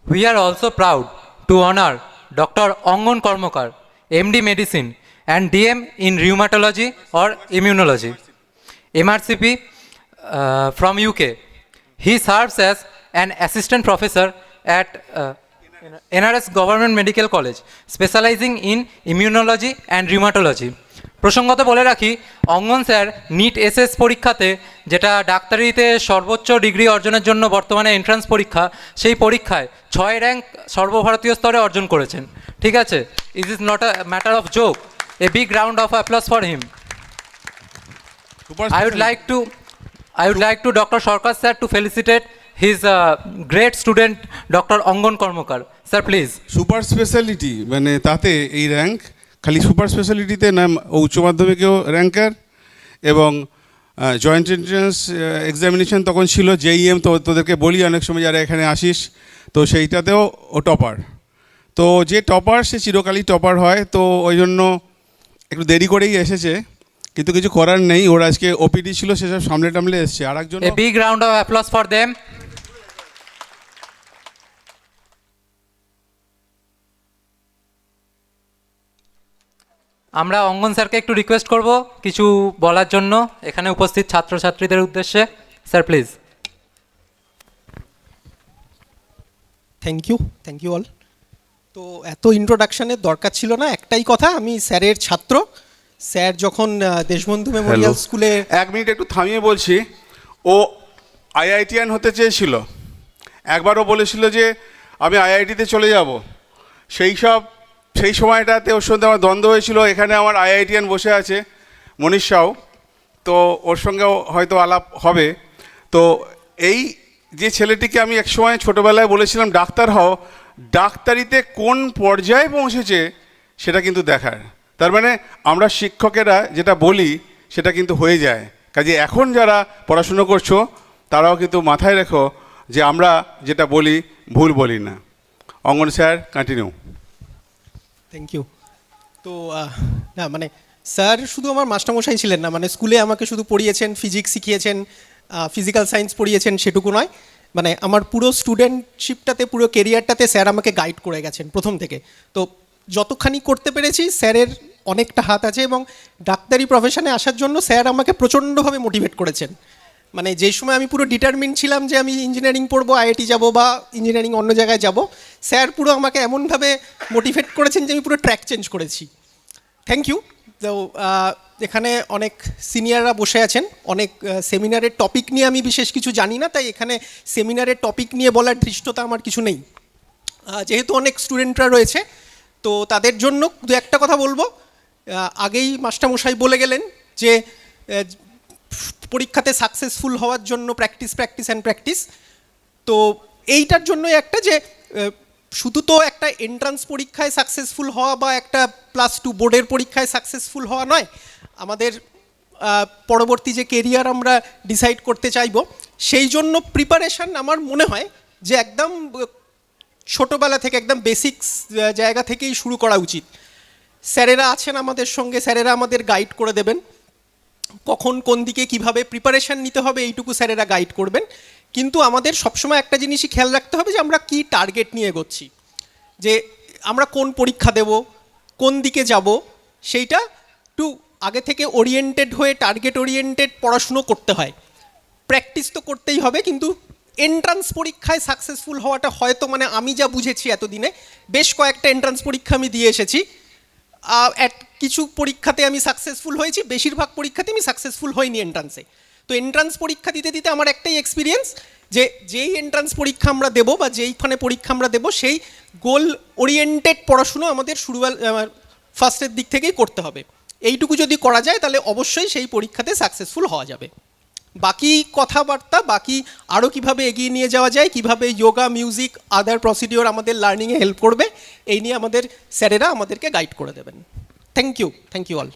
We are also proud to honor Dr. Angon Kormokar, MD Medicine and DM in Rheumatology or Immunology, MRCP from UK. He serves as an assistant professor at NRS Government Medical College, specializing in immunology and rheumatology. প্রসঙ্গত বলে রাখি, অঙ্গন sir NEET SS পরীক্ষাতে, যেটা ডাক্তারিতে সর্বোচ্চ degree অর্জনের জন্য বর্তমানে entrance পরীক্ষা, সেই পরীক্ষায় 6 র্যাঙ্ক সর্বভারতীয় স্তরে অর্জন করেছেন। ঠিক আছে, it is not a matter of joke. A big round of applause for him. I would like to Dr. Sarkar sir to felicitate his great student Dr. Angon Kormokar. Sir, please. Super speciality মানে তাতে এই rank খালি super স্পেশালিটিতে না, উচ্চ মাধ্যমিকেও ranker, এবং joint entrance examination তখন ছিল JeM, তো তোদেরকে বলি অনেক সময় যারা এখানে আসিস, তো সেইটাতেও ও টপার। তো যে টপার সে চিরকালই টপার হয়, তো ওই জন্য একটু দেরি করেই এসেছে, কিন্তু কিছু করার নেই। ওর আজকে ওপিডি ছিল, সেসব সামলে টামলে এসছে। আর একজন, A big round of applause for them. আমরা অঙ্গন স্যারকে একটু রিকোয়েস্ট করব কিছু বলার জন্য এখানে উপস্থিত ছাত্রছাত্রীদের উদ্দেশ্যে। Sir please. Thank you all. তো এত ইন্ট্রোডাকশনের দরকার ছিল না, একটাই কথা, আমি স্যারের ছাত্র। স্যার যখন দেশবন্ধু মেমোরিয়াল স্কুলে, 1 মিনিট একটু থামিয়ে বলছি, ও আইআইটিয়ান হতে চেয়েছিল, একবারও বলেছিল যে আমি আইআইটিতে চলে যাব। সেই সময়টাতে ওর সঙ্গে আমার দ্বন্দ্ব হয়েছিল। এখানে আমার আইআইটিয়ান বসে আছে মনীষ সাউ, তো ওর সঙ্গেও হয়তো আলাপ হবে। তো এই যে ছেলেটিকে আমি একসময় ছোটোবেলায় বলেছিলাম ডাক্তার হও, ডাক্তারিতে কোন পর্যায়ে পৌঁছেছে সেটা কিন্তু দেখার। তার মানে আমরা শিক্ষকেরা যেটা বলি সেটা কিন্তু হয়ে যায়। কাজে এখন যারা পড়াশুনো করছো তারাও কিন্তু মাথায় রেখো যে আমরা যেটা বলি ভুল বলি না। অঙ্গন স্যার, কন্টিনিউ। Thank you. তো না মানে স্যার শুধু আমার মাস্টারমশাই ছিলেন না, মানে স্কুলে আমাকে শুধু পড়িয়েছেন, ফিজিক্স শিখিয়েছেন, ফিজিক্যাল সায়েন্স পড়িয়েছেন, সেটুকু নয়, মানে আমার পুরো স্টুডেন্টশিপটাতে, পুরো কেরিয়ারটাতে স্যার আমাকে গাইড করে গেছেন প্রথম থেকে। তো যতখানি করতে পেরেছি স্যারের অনেকটা হাত আছে, এবং ডাক্তারি প্রফেশনে আসার জন্য স্যার আমাকে প্রচণ্ডভাবে মোটিভেট করেছেন। মানে যেই সময় আমি পুরো ডিটারমিন ছিলাম যে আমি ইঞ্জিনিয়ারিং পড়বো, আইআইটি যাব বা ইঞ্জিনিয়ারিং অন্য জায়গায় যাব, স্যার পুরো আমাকে এমনভাবে মোটিভেট করেছেন যে আমি পুরো ট্র্যাক চেঞ্জ করেছি। Thank you. তো এখানে অনেক সিনিয়ররা বসে আছেন, অনেক সেমিনারের টপিক নিয়ে আমি বিশেষ কিছু জানি না, তাই এখানে সেমিনারের টপিক নিয়ে বলার ধৃষ্টতা আমার কিছু নেই। যেহেতু অনেক স্টুডেন্টরা রয়েছে, তো তাদের জন্য দু একটা কথা বলবো। আগেই মাস্টারমশাই বলে গেলেন যে পরীক্ষাতে সাকসেসফুল হওয়ার জন্য প্র্যাকটিস অ্যান্ড প্র্যাকটিস। তো এইটার জন্যই একটা যে শুধু তো একটা এন্ট্রান্স পরীক্ষায় সাকসেসফুল হওয়া বা একটা +2 বোর্ডের পরীক্ষায় সাকসেসফুল হওয়া নয়, আমাদের পরবর্তী যে কেরিয়ার আমরা ডিসাইড করতে চাইব, সেই জন্য প্রিপারেশান আমার মনে হয় যে একদম ছোটোবেলা থেকে, একদম বেসিক্স জায়গা থেকেই শুরু করা উচিত। স্যারেরা আছেন আমাদের সঙ্গে, স্যারেরা আমাদের গাইড করে দেবেন কখন কোন দিকে কিভাবে প্রিপারেশান নিতে হবে, এইটুকু স্যারেরা গাইড করবেন। কিন্তু আমাদের সবসময় একটা জিনিসই খেয়াল রাখতে হবে যে আমরা কি টার্গেট নিয়ে এগোচ্ছি, যে আমরা কোন পরীক্ষা দেব, কোন দিকে যাব, সেইটা একটু আগে থেকে ওরিয়েন্টেড হয়ে টার্গেট ওরিয়েন্টেড পড়াশুনো করতে হয়। প্র্যাকটিস তো করতেই হবে, কিন্তু এন্ট্রান্স পরীক্ষায় সাকসেসফুল হওয়াটা হয়তো, মানে আমি যা বুঝেছি এতদিনে, বেশ কয়েকটা এন্ট্রান্স পরীক্ষা আমি দিয়ে এসেছি, কিছু পরীক্ষাতে আমি সাকসেসফুল হয়েছি, বেশিরভাগ পরীক্ষাতে আমি সাকসেসফুল হইনি এন্ট্রান্সে। তো এন্ট্রান্স পরীক্ষা দিতে দিতে আমার একটাই এক্সপিরিয়েন্স যে যেই এন্ট্রান্স পরীক্ষা আমরা দেবো বা যেইখানে পরীক্ষা আমরা দেবো, সেই গোল ওরিয়েন্টেড পড়াশুনো আমাদের ফার্স্টের দিক থেকেই করতে হবে। এইটুকু যদি করা যায় তাহলে অবশ্যই সেই পরীক্ষাতে সাকসেসফুল হওয়া যাবে। বাকি কথাবার্তা, বাকি আরও কীভাবে এগিয়ে নিয়ে যাওয়া যায়, কীভাবে যোগা, মিউজিক, আদার প্রসিডিওর আমাদের লার্নিংয়ে হেল্প করবে, এই নিয়ে আমাদের স্যারেরা আমাদেরকে গাইড করে দেবেন। Thank you all.